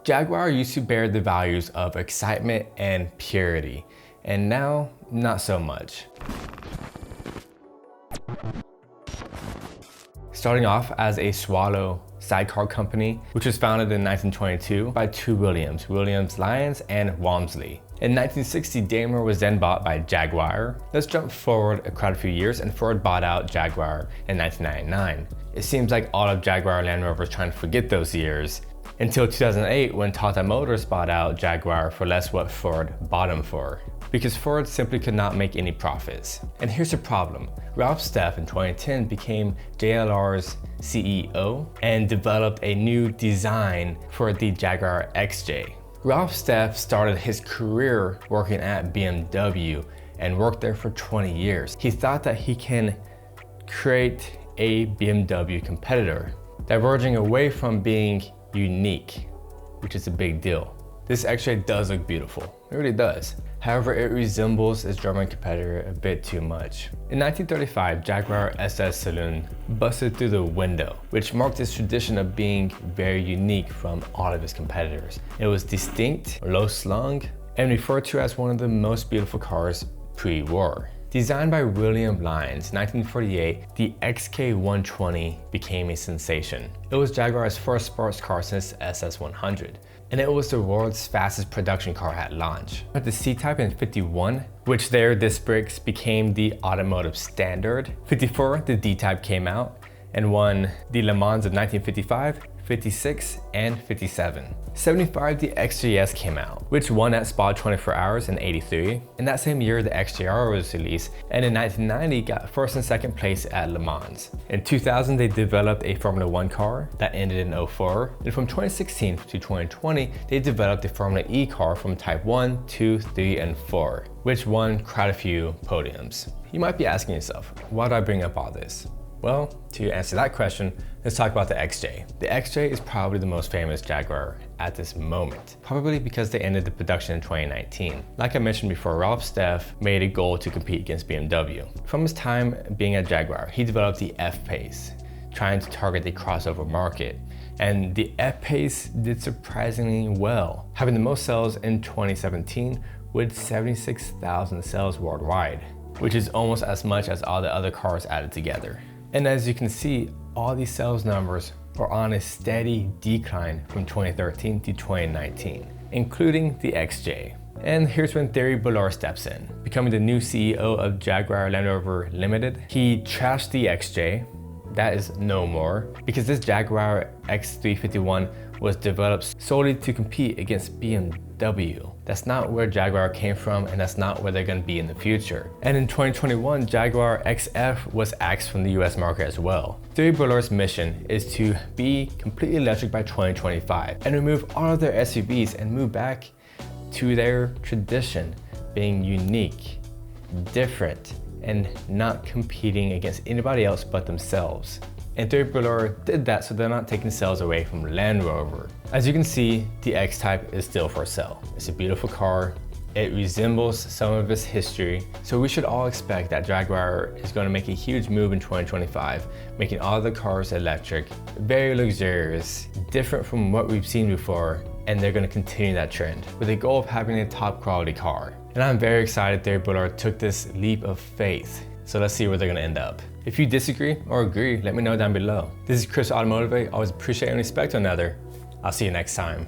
Jaguar used to bear the values of excitement and purity, and now, not so much. Starting off as a Swallow sidecar company, which was founded in 1922 by two Williams Lyons and Walmsley. In 1960, Daimler was then bought by Jaguar. Let's jump forward quite a few years, and Ford bought out Jaguar in 1999. It seems like all of Jaguar and Land Rover is trying to forget those years, until 2008 when Tata Motors bought out Jaguar for less what Ford bought them for, because Ford simply could not make any profits. And here's the problem. Ralph Steff in 2010 became JLR's CEO and developed a new design for the Jaguar XJ. Ralph Steff started his career working at BMW and worked there for 20 years. He thought that he can create a BMW competitor, diverging away from being unique, which is a big deal. This XJ does look beautiful, it really does. However, it resembles its German competitor a bit too much. In 1935, Jaguar SS Saloon busted through the window, which marked its tradition of being very unique from all of its competitors. It was distinct, low slung, and referred to as one of the most beautiful cars pre-war. Designed by William Lyons in 1948, the XK120 became a sensation. It was Jaguar's first sports car since SS100, and it was the world's fastest production car at launch. At the C-Type in 51, which their disc brakes became the automotive standard. 54, the D-Type came out and won the Le Mans of 1955, 56, and 57. 75, the XJS came out, which won at Spa 24 Hours in 83. In that same year, the XJR was released, and in 1990 got first and second place at Le Mans. In 2000, they developed a Formula 1 car that ended in 2004, and from 2016 to 2020, they developed a Formula E car from Type 1, 2, 3, and 4, which won quite a few podiums. You might be asking yourself, why do I bring up all this? Well, to answer that question, let's talk about the XJ. The XJ is probably the most famous Jaguar at this moment, probably because they ended the production in 2019. Like I mentioned before, Ralph Steff made a goal to compete against BMW. From his time being at Jaguar, he developed the F-Pace, trying to target the crossover market. And the F-Pace did surprisingly well, having the most sales in 2017 with 76,000 sales worldwide, which is almost as much as all the other cars added together. And as you can see, all these sales numbers are on a steady decline from 2013 to 2019, including the XJ. And here's when Thierry Bolloré steps in, becoming the new CEO of Jaguar Land Rover Limited. He trashed the XJ, that is no more, because this Jaguar X351 was developed solely to compete against BMW. That's not where Jaguar came from, and that's not where they're going to be in the future. And in 2021, Jaguar XF was axed from the US market as well. Thierry Bolloré's mission is to be completely electric by 2025 and remove all of their SUVs and move back to their tradition, being unique, different, and not competing against anybody else but themselves. And Thierry Bolloré did that so they're not taking sales away from Land Rover. As you can see, the X-Type is still for sale. It's a beautiful car. It resembles some of its history. So we should all expect that Jaguar is going to make a huge move in 2025, making all the cars electric, very luxurious, different from what we've seen before, and they're going to continue that trend with the goal of having a top quality car. And I'm very excited Thierry Bolloré took this leap of faith. So let's see where they're gonna end up. If you disagree or agree, let me know down below. This is Chris AutoMotivate. Always appreciate and respect one another. I'll see you next time.